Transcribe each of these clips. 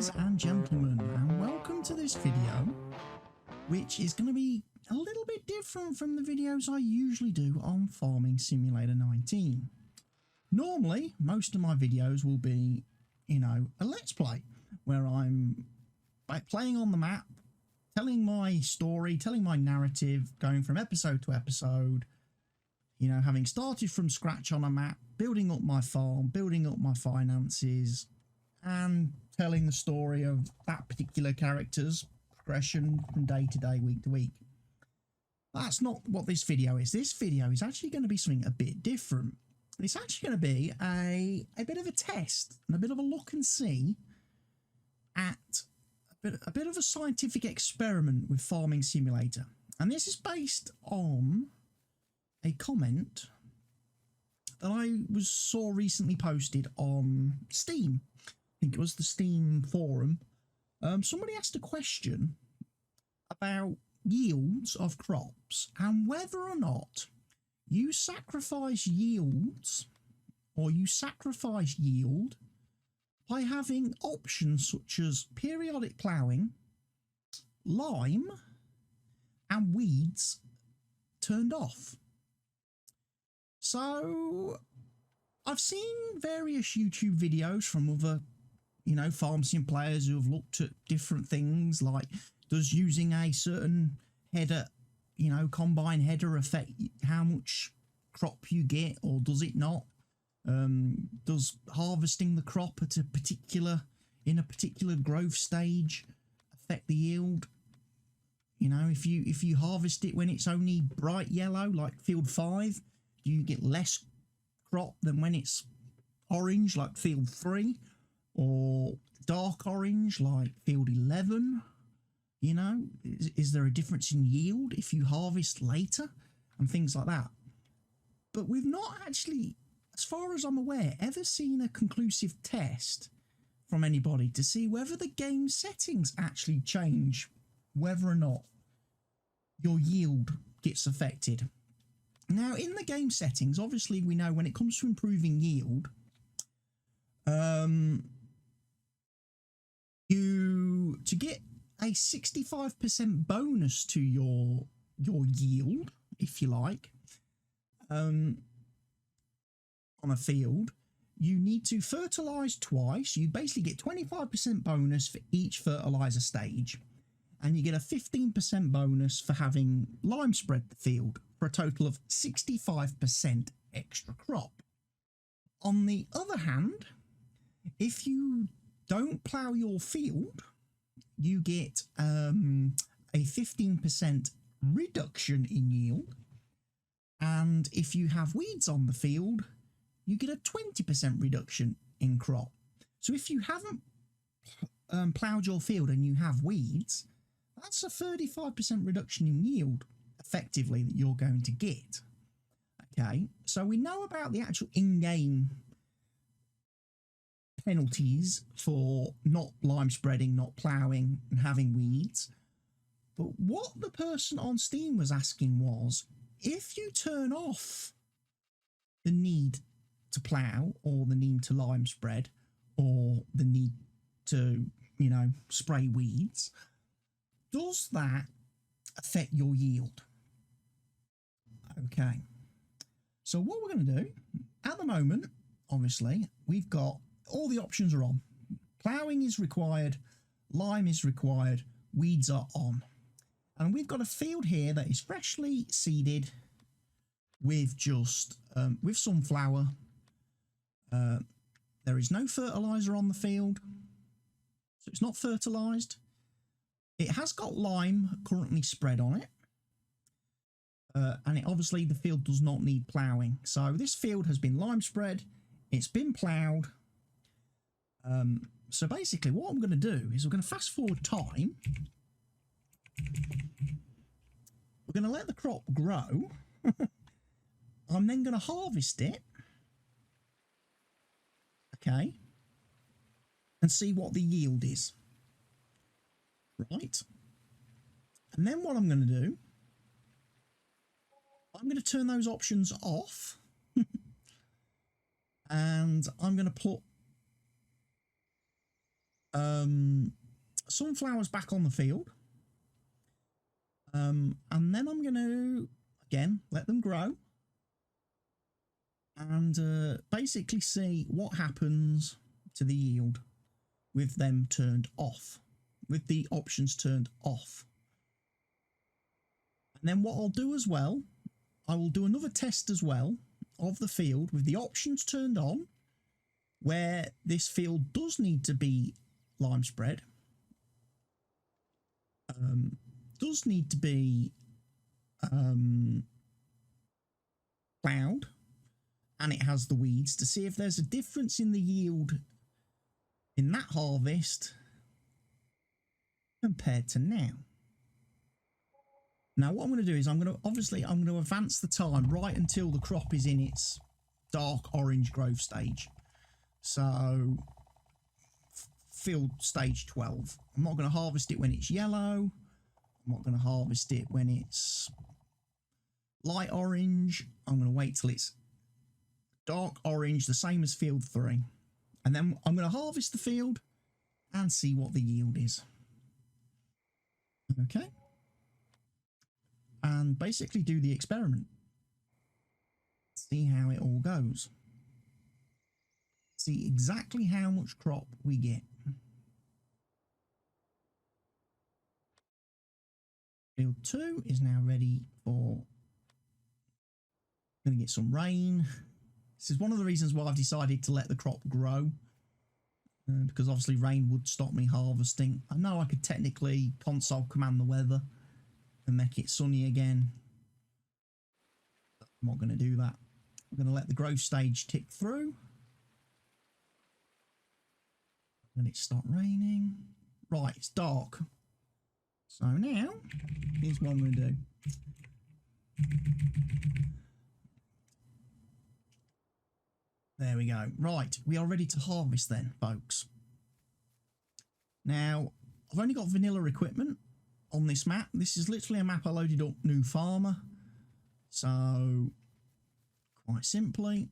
ladies and gentlemen, and welcome to this video, which is going to be a little bit different from the videos I usually do on Farming Simulator 19. Normally, most of my videos will be, a let's play, where I'm playing on the map, telling my story, telling my narrative, going from episode to episode, having started from scratch on a map, building up my farm, building up my finances, and telling the story of that particular character's progression from day to day, week to week. That's not what this video is. This video is actually going to be something a bit different. It's actually going to be a bit of a test and a bit of a look and see at a bit of a scientific experiment with Farming Simulator. And this is based on a comment that I saw recently posted on Steam. I think it was the Steam forum. Somebody asked a question about yields of crops and whether or not you sacrifice yields or you sacrifice yield by having options such as periodic ploughing, lime, and weeds turned off. So I've seen various YouTube videos from other farm sim players who have looked at different things, like does using a certain header, combine header affect how much crop you get, or does it not? Does harvesting the crop at in a particular growth stage affect the yield? If you harvest it when it's only bright yellow, like field 5, do you get less crop than when it's orange, like field 3, or dark orange, like field 11? Is there a difference in yield if you harvest later and things like that? But we've not actually, as far as I'm aware, ever seen a conclusive test from anybody to see whether the game settings actually change, whether or not your yield gets affected. Now, in the game settings, obviously, we know when it comes to improving yield, to get a 65% bonus to your yield, if you like, on a field, you need to fertilise twice. You basically get 25% bonus for each fertiliser stage, and you get a 15% bonus for having lime spread the field, for a total of 65% extra crop. On the other hand, if you don't plough your field, you get a 15% reduction in yield, and if you have weeds on the field, you get a 20% reduction in crop. So if you haven't ploughed your field and you have weeds, that's a 35% reduction in yield, effectively, that you're going to get. Okay, so we know about the actual in-game penalties for not lime spreading, not ploughing, and having weeds. But what the person on Steam was asking was, if you turn off the need to plough, or the need to lime spread, or the need to, spray weeds, does that affect your yield? Okay, so what we're going to do at the moment, obviously, we've got all the options are on. Ploughing is required, lime is required, weeds are on. And we've got a field here that is freshly seeded with just with sunflower. There is no fertilizer on the field, so it's not fertilized. It has got lime currently spread on it. And obviously the field does not need ploughing. So this field has been lime spread, it's been ploughed. So basically what I'm going to do is we're going to fast forward time. We're going to let the crop grow. I'm then going to harvest it. Okay. And see what the yield is. Right. And then what I'm going to do, I'm going to turn those options off. And I'm going to put sunflowers back on the field. And then I'm going to, again, let them grow. And basically see what happens to the yield with them turned off, with the options turned off. And then what I'll do as well, I will do another test as well of the field with the options turned on, where this field does need to be lime spread, does need to be ploughed, and it has the weeds, to see if there's a difference in the yield in that harvest compared to now. Now what I'm going to do is I'm going to advance the time right until the crop is in its dark orange growth stage. So field stage 12. I'm not going to harvest it when it's yellow. I'm not going to harvest it when it's light orange. I'm going to wait till it's dark orange, the same as field 3. And then I'm going to harvest the field and see what the yield is. Okay. And basically do the experiment. See how it all goes. See exactly how much crop we get. Field 2 is now ready for, going to get some rain. This is one of the reasons why I've decided to let the crop grow, because obviously rain would stop me harvesting. I know I could technically console command the weather and make it sunny again. I'm not going to do that. I'm going to let the growth stage tick through. When it start raining. Right, it's dark. So now, here's what I'm going to do. There we go. Right, we are ready to harvest then, folks. Now, I've only got vanilla equipment on this map. This is literally a map I loaded up new farmer. So, quite simply,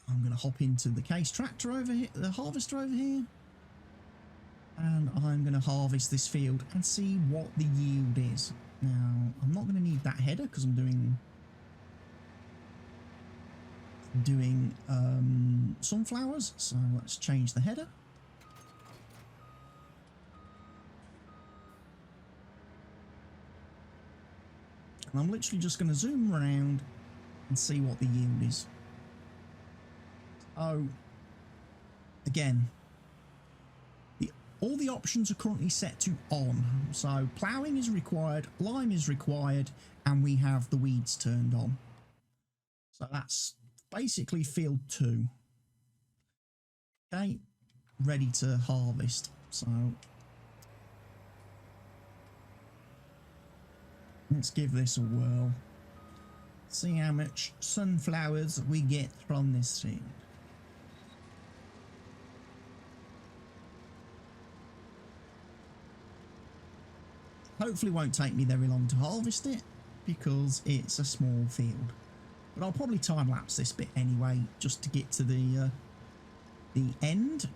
I'm going to hop into the case tractor over here, the harvester over here. And I'm going to harvest this field and see what the yield is. Now, I'm not going to need that header because I'm doing sunflowers. So let's change the header. And I'm literally just going to zoom around and see what the yield is. So, again, all the options are currently set to on. So ploughing is required, lime is required, and we have the weeds turned on. So that's basically field 2. Okay, ready to harvest. So let's give this a whirl. See how much sunflowers we get from this thing. Hopefully it won't take me very long to harvest it because it's a small field. But I'll probably time lapse this bit anyway just to get to the end.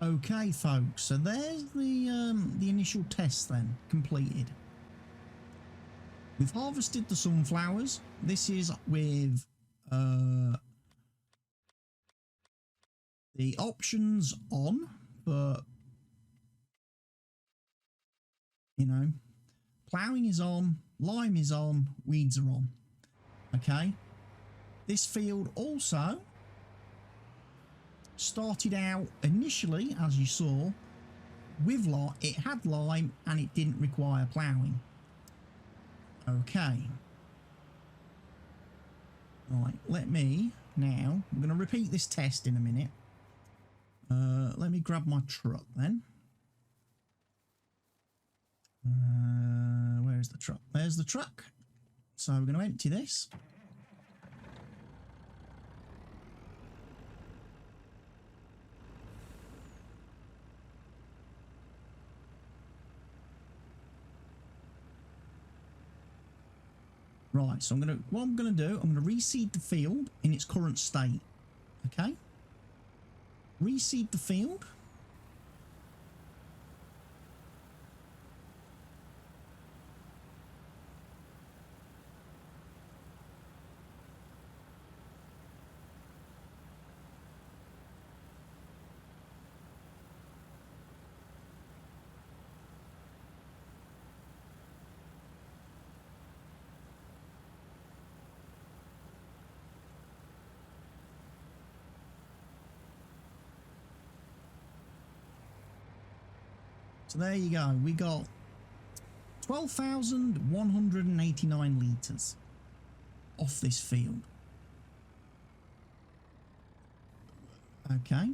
Okay, folks, so there's the initial test then completed. We've harvested the sunflowers. This is with the options on, but you know, ploughing is on, lime is on, weeds are on. Okay, this field also started out initially, as you saw, with lime. It had lime and it didn't require ploughing. Okay. Right, let me now, I'm going to repeat this test in a minute. Let me grab my truck then. Where's the truck? There's the truck. So we're going to empty this. Right, so what I'm gonna do, I'm gonna reseed the field in its current state. Okay? Reseed the field. So there you go. We got 12,189 litres off this field. Okay.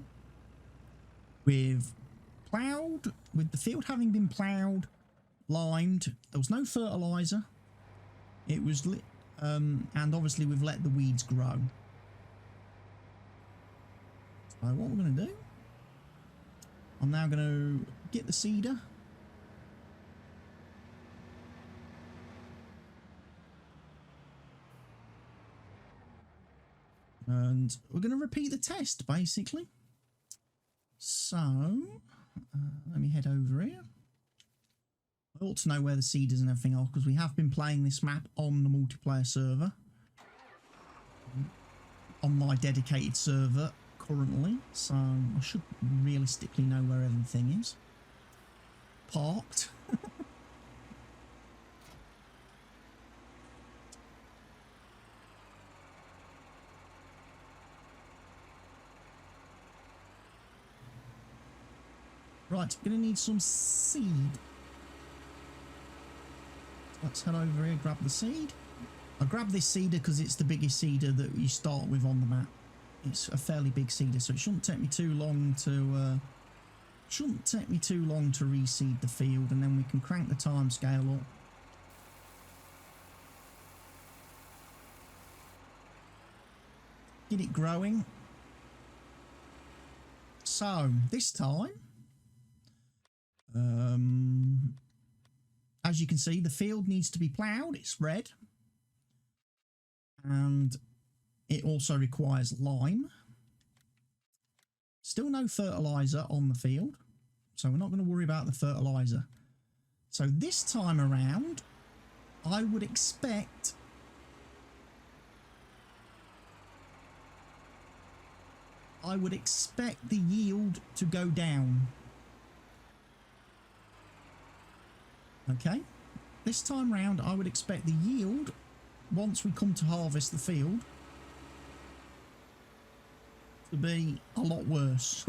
We've ploughed, with the field having been ploughed, limed. There was no fertiliser. It was and obviously we've let the weeds grow. So what we're going to do, I'm now going to get the seeder. And we're going to repeat the test, basically. So, let me head over here. I ought to know where the seeders and everything are, because we have been playing this map on the multiplayer server. On my dedicated server currently, so I should realistically know where everything is. Parked. Right, I'm going to need some seed. Let's head over here, grab the seed. I grabbed this seeder because it's the biggest seeder that you start with on the map. It's a fairly big seeder, so it shouldn't take me too long to reseed the field, and then we can crank the time scale up. Get it growing. So this time, as you can see, the field needs to be ploughed. It's red. And it also requires lime. Still no fertiliser on the field, so we're not going to worry about the fertiliser. So this time around, I would expect the yield to go down. Okay, this time round, I would expect the yield, once we come to harvest the field, to be a lot worse.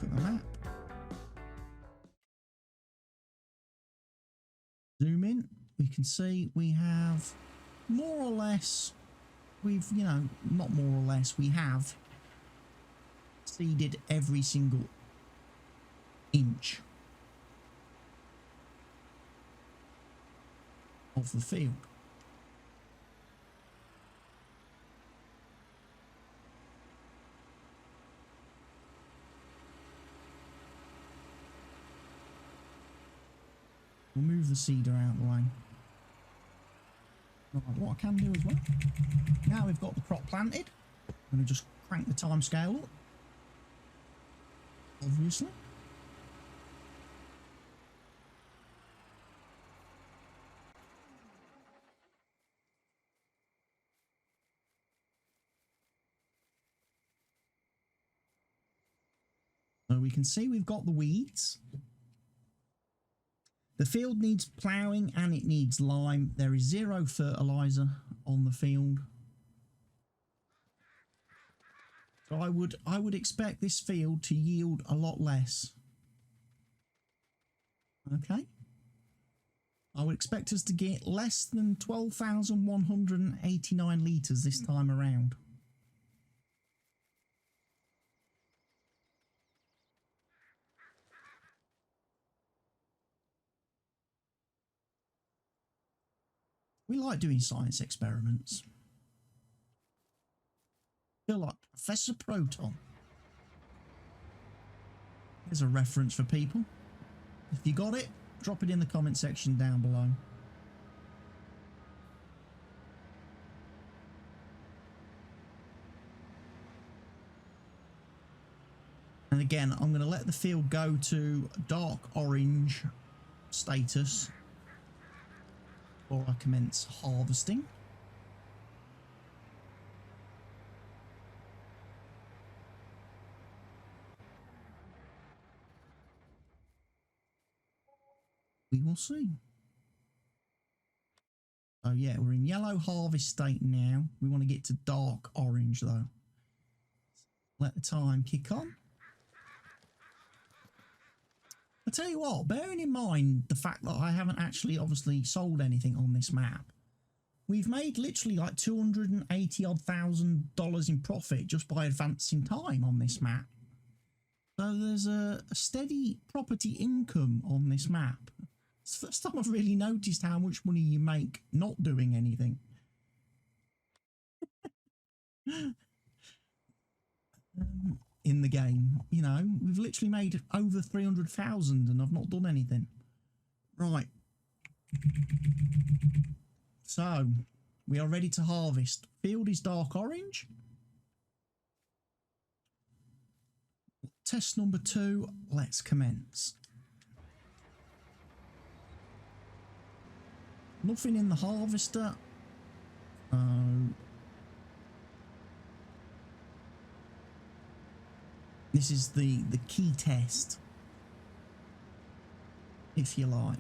look at the map. Zoom in, we can see we have more or less, you know, not more or less, we have seeded every single inch of the field. We'll move the seeder out of the way. Right, what I can do as well, now we've got the crop planted, I'm going to just crank the time scale up, obviously. So we can see we've got the weeds. The field needs ploughing and it needs lime. There is 0 fertilizer on the field. So I would expect this field to yield a lot less. Okay. I would expect us to get less than 12,189 litres this time around. We like doing science experiments. Feel like Professor Proton. There's a reference for people. If you got it, drop it in the comment section down below. And again, I'm going to let the field go to dark orange status before I commence harvesting. We will see. Oh yeah, we're in yellow harvest state now. We want to get to dark orange though. Let the time kick on. I tell you what, bearing in mind the fact that I haven't actually obviously sold anything on this map, we've made literally like $280,000 in profit just by advancing time on this map. So there's a steady property income on this map. It's the first time I've really noticed how much money you make not doing anything. In the game, you know, we've literally made over 300,000 and I've not done anything. Right. So, we are ready to harvest. Field is dark orange. Test number 2, let's commence. Nothing in the harvester. This is the key test, if you like.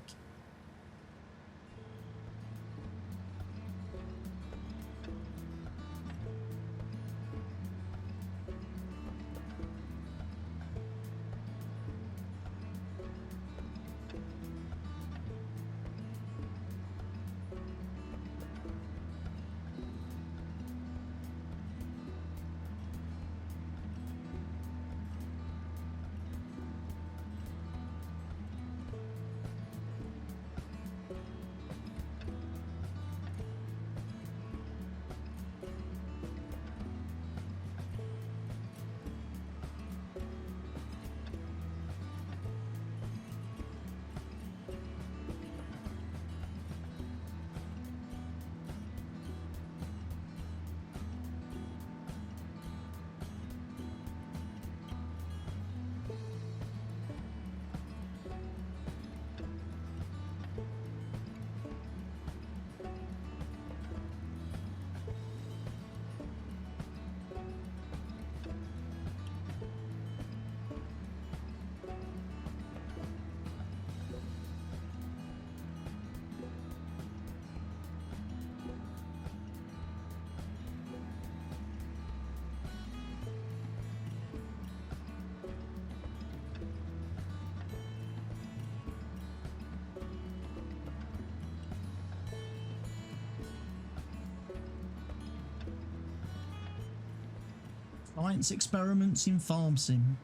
Science experiments in farm sim.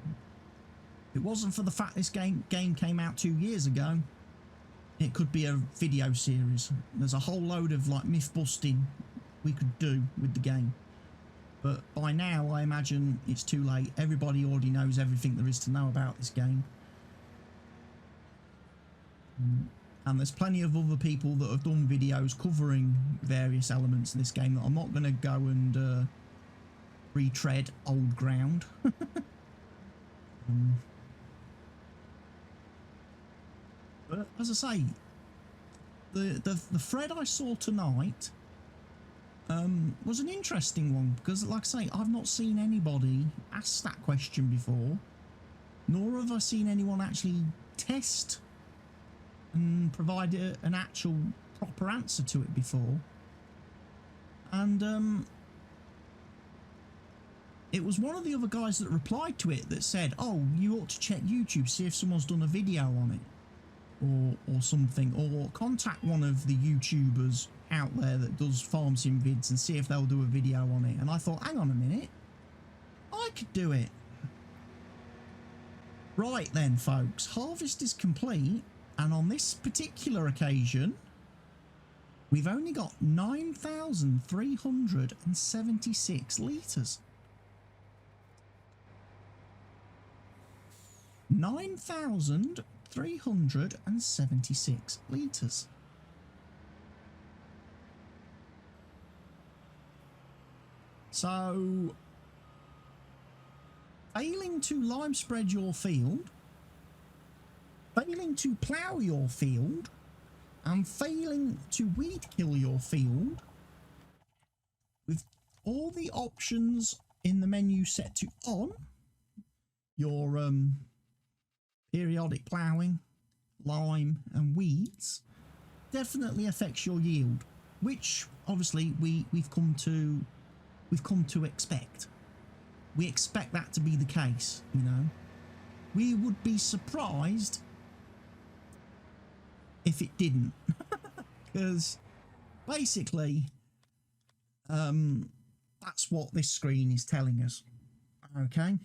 If it wasn't for the fact this game came out 2 years ago, it could be a video series. There's a whole load of like myth busting we could do with the game. But by now, I imagine it's too late. Everybody already knows everything there is to know about this game. And there's plenty of other people that have done videos covering various elements of this game that I'm not going to go and retread old ground. But as I say, the thread I saw tonight was an interesting one, because like I say, I've not seen anybody ask that question before, nor have I seen anyone actually test and provide an actual proper answer to it before. And it was one of the other guys that replied to it that said, oh, you ought to check YouTube, see if someone's done a video on it or something, or contact one of the YouTubers out there that does farm sim vids and see if they'll do a video on it. And I thought, hang on a minute, I could do it. Right then, folks, harvest is complete, and on this particular occasion we've only got 9,376 litres. 9,376 litres. So, failing to lime spread your field, failing to plough your field, and failing to weed kill your field, with all the options in the menu set to on, your periodic ploughing, lime and weeds, definitely affects your yield, which obviously we've come to expect. We expect that to be the case, you know. We would be surprised if it didn't, because basically that's what this screen is telling us. Okay,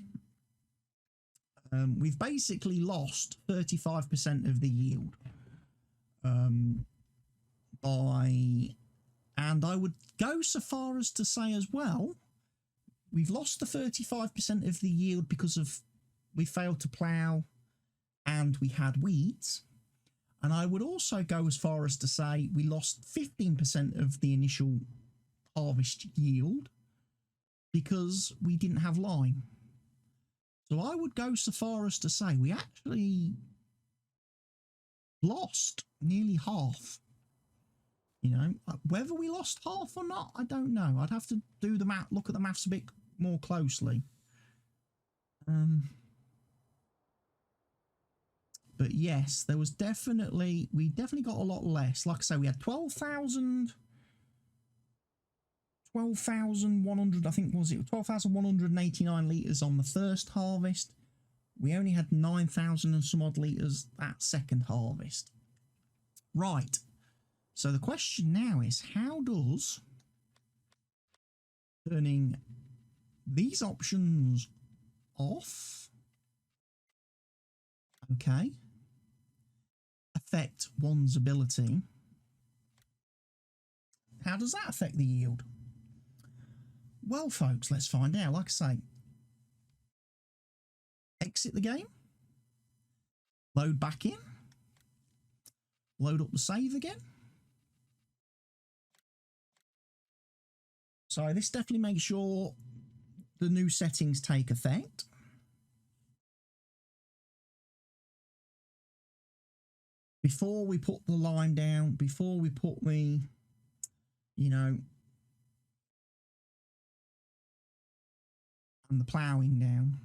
we've basically lost 35% of the yield and I would go so far as to say as well, we've lost the 35% of the yield because of we failed to plough and we had weeds. And I would also go as far as to say we lost 15% of the initial harvest yield because we didn't have lime. So I would go so far as to say we actually lost nearly half. You know, whether we lost half or not, I don't know. I'd have to do the math, look at the maths a bit more closely. But yes, there was we definitely got a lot less. Like I say, we had 12,100, I think, was it 12,189 litres on the first harvest. We only had 9,000 and some odd litres that second harvest. Right. So the question now is, how does turning these options off, okay, affect one's ability? How does that affect the yield? Well, folks, let's find out. Like I say, exit the game, load back in, load up the save again. So this definitely makes sure the new settings take effect. Before we put the lime down, before we put the, you know, and the ploughing down.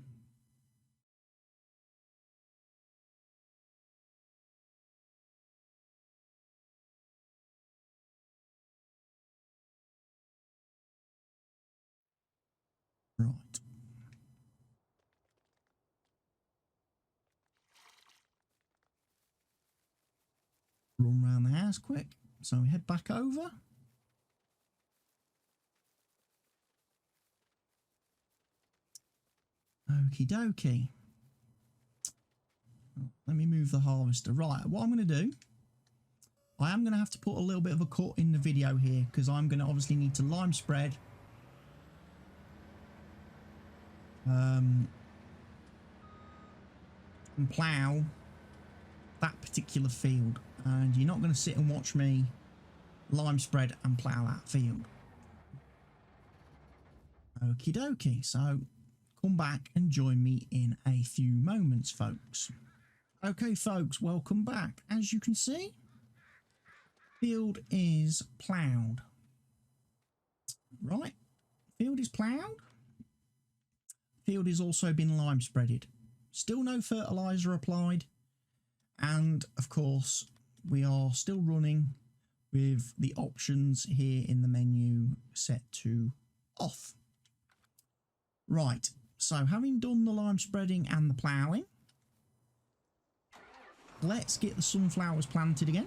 Right. Run around the house quick. So we head back over. Okie dokie. Let me move the harvester. Right, what I'm going to do, I am going to have to put a little bit of a cut in the video here because I'm going to obviously need to lime spread and plough that particular field, and you're not going to sit and watch me lime spread and plough that field. Okie dokie, so come back and join me in a few moments, folks. Okay folks, welcome back. As you can see, field is ploughed. Right, field is ploughed. Field has also been lime spreaded. Still no fertiliser applied, and of course we are still running with the options here in the menu set to off. Right, so having done the lime spreading and the ploughing, let's get the sunflowers planted again.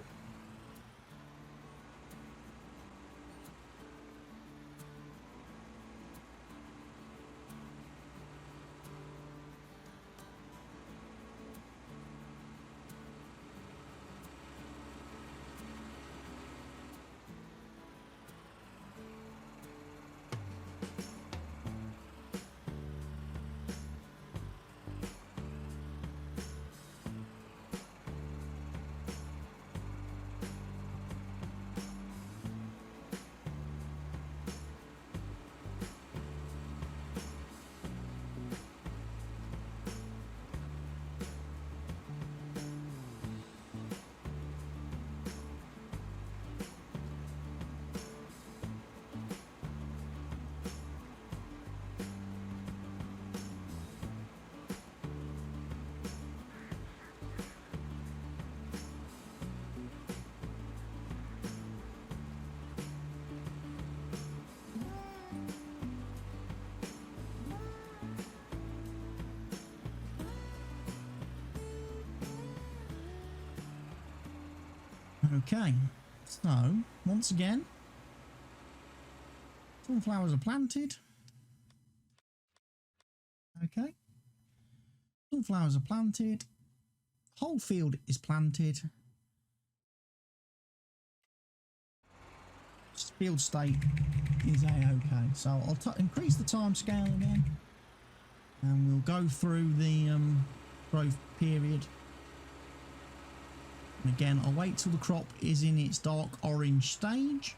Okay, so once again, sunflowers are planted. Okay, sunflowers are planted. Whole field is planted. Field state is a-okay. So I'll increase the time scale again, and we'll go through the growth period. And again, I'll wait till the crop is in its dark orange stage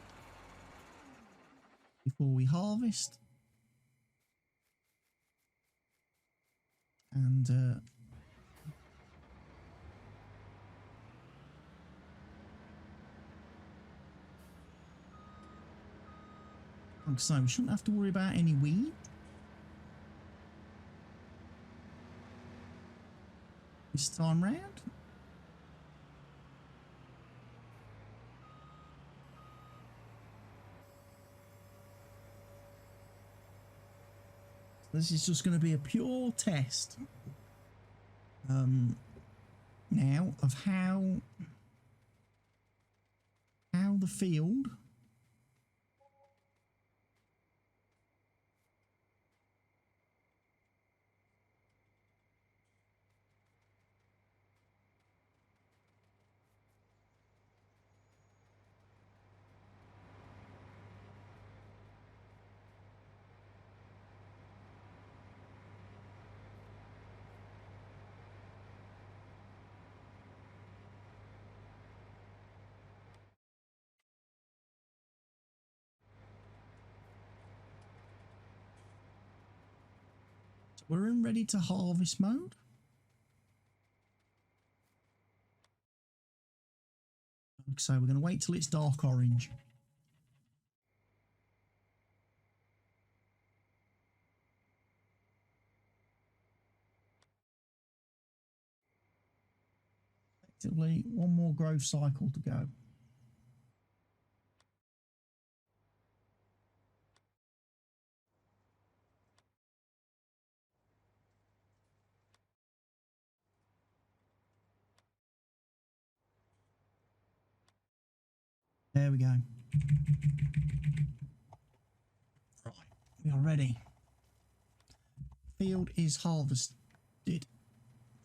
before we harvest. And like I say, we shouldn't have to worry about any weed this time round. This is just going to be a pure test now of how the field we're in ready to harvest mode. So we're going to wait till it's dark orange. Effectively, one more growth cycle to go. There we go. Right, we are ready. field is harvested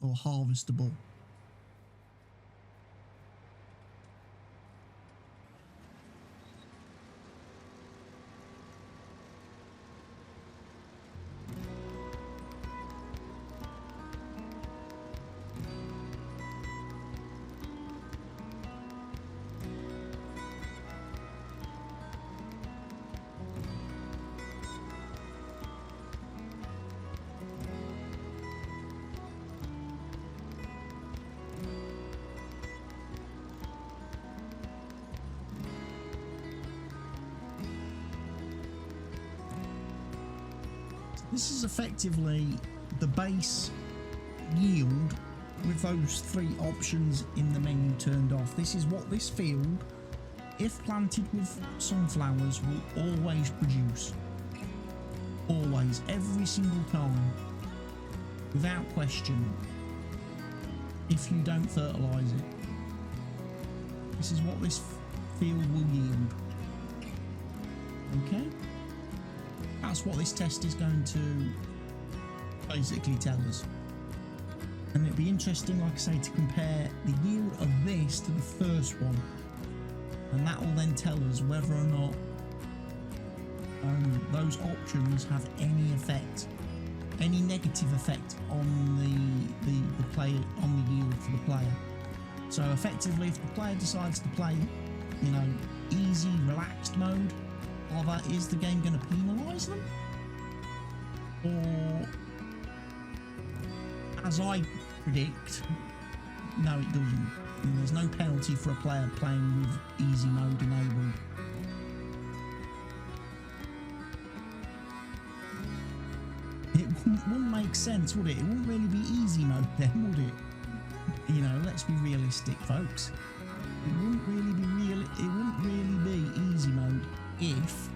or harvestable. This is effectively the base yield with those 3 options in the menu turned off. This is what this field, if planted with sunflowers, will always produce. Always, every single time, without question, if you don't fertilise it. This is what this field will yield. Okay? That's what this test is going to basically tell us. And it'd be interesting, like I say, to compare the yield of this to the first one. And that will then tell us whether or not those options have any effect, any negative effect on the player, on the yield for the player. So effectively, if the player decides to play, you know, easy, relaxed mode, either is the game going to penalise them, or, as I predict, no, it doesn't. And there's no penalty for a player playing with easy mode enabled. It wouldn't make sense, would it? It wouldn't really be easy mode then, would it? You know, let's be realistic, folks. It wouldn't really be easy mode if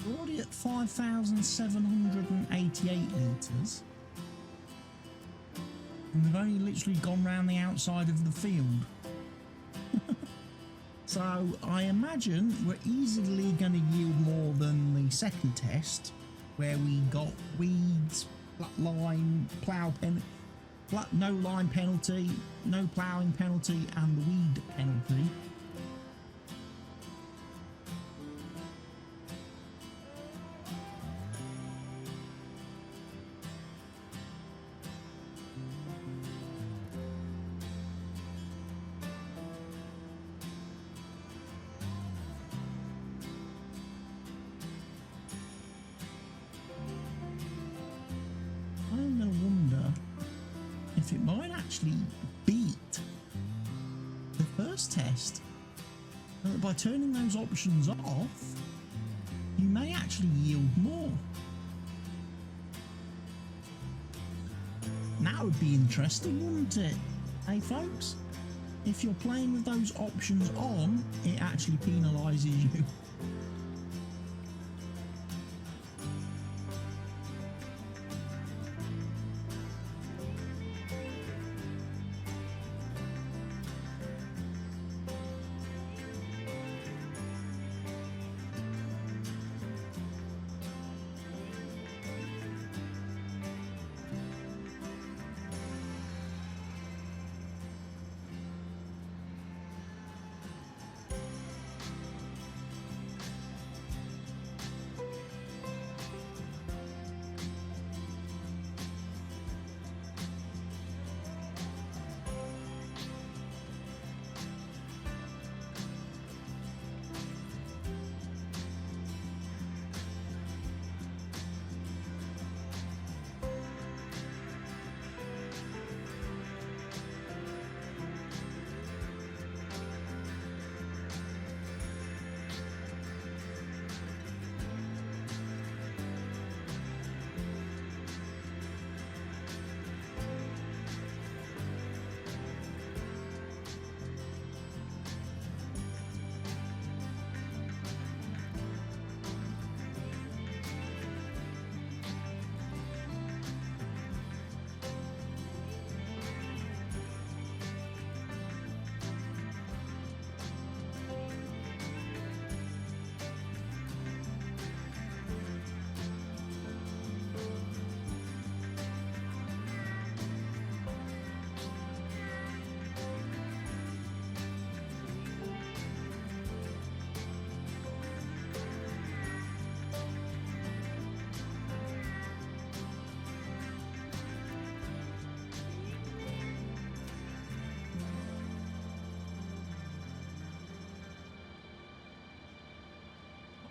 we're already at 5,788 litres, and we've only literally gone round the outside of the field. So I imagine we're easily going to yield more than the second test, where we got weeds, line, no line penalty, no ploughing penalty, and the weed penalty. I'm going to wonder if it might actually beat the first test. By turning those options off, you may actually yield more. That would be interesting, wouldn't it? Hey folks, if you're playing with those options on, it actually penalises you.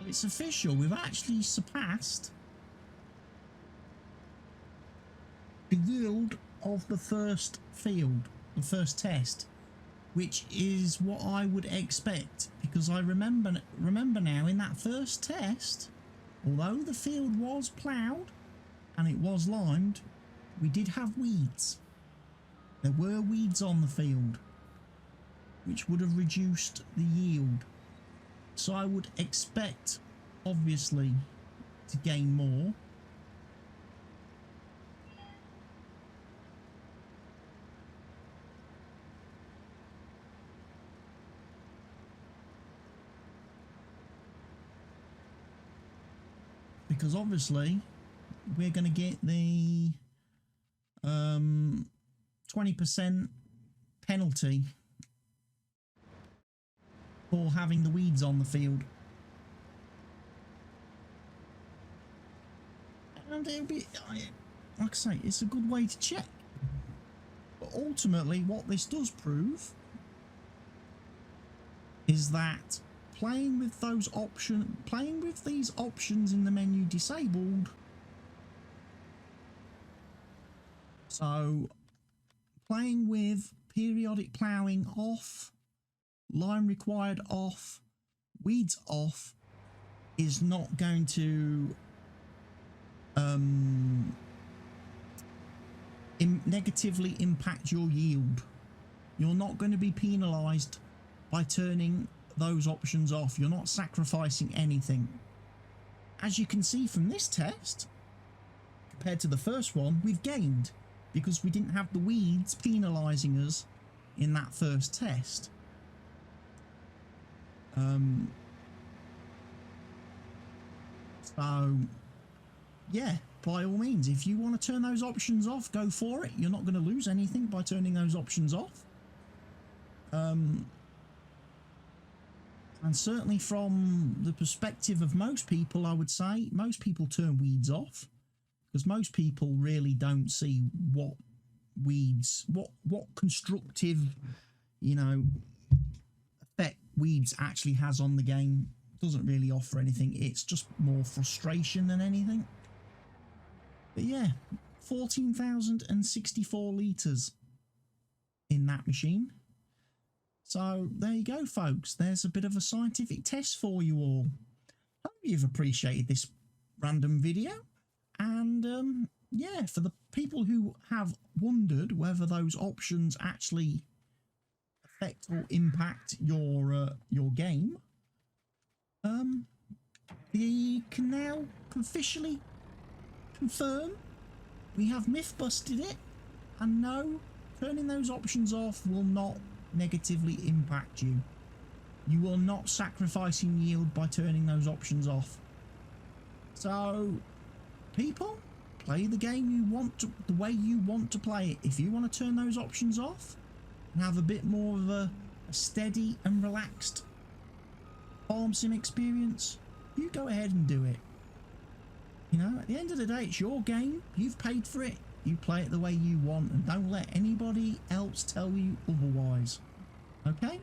It's official. We've actually surpassed the yield of the first field, the first test, which is what I would expect, because I remember now in that first test, although the field was ploughed and it was limed, we did have weeds. There were weeds on the field, which would have reduced the yield. So I would expect, obviously, to gain more. Because obviously we're going to get the 20% penalty for having the weeds on the field. And it'll be, like I say, it's a good way to check. But ultimately what this does prove is that playing with these options in the menu disabled, so playing with periodic ploughing off, lime required off, weeds off, is not going to negatively impact your yield. You're not going to be penalised by turning those options off. You're not sacrificing anything. As you can see from this test, compared to the first one, we've gained because we didn't have the weeds penalising us in that first test. So yeah, by all means, if you want to turn those options off, go for it. You're not going to lose anything by turning those options off. And certainly from the perspective of most people, I would say most people turn weeds off, because most people really don't see what weeds, what constructive, you know, effect weeds actually has on the game. It doesn't really offer anything. It's just more frustration than anything. But yeah, 14,064 litres in that machine. So there you go, folks. There's a bit of a scientific test for you all. Hope you've appreciated this random video. And yeah, for the people who have wondered whether those options actually affect or impact your game, we can now officially confirm we have myth busted it, and no, turning those options off will not negatively impact you. You will not sacrifice in yield by turning those options off. So people, play the game you want to, the way you want to play it. If you want to turn those options off and have a bit more of a steady and relaxed farm sim experience, you go ahead and do it. You know, at the end of the day, it's your game. You've paid for it. You play it the way you want, and don't let anybody else tell you otherwise. Okay?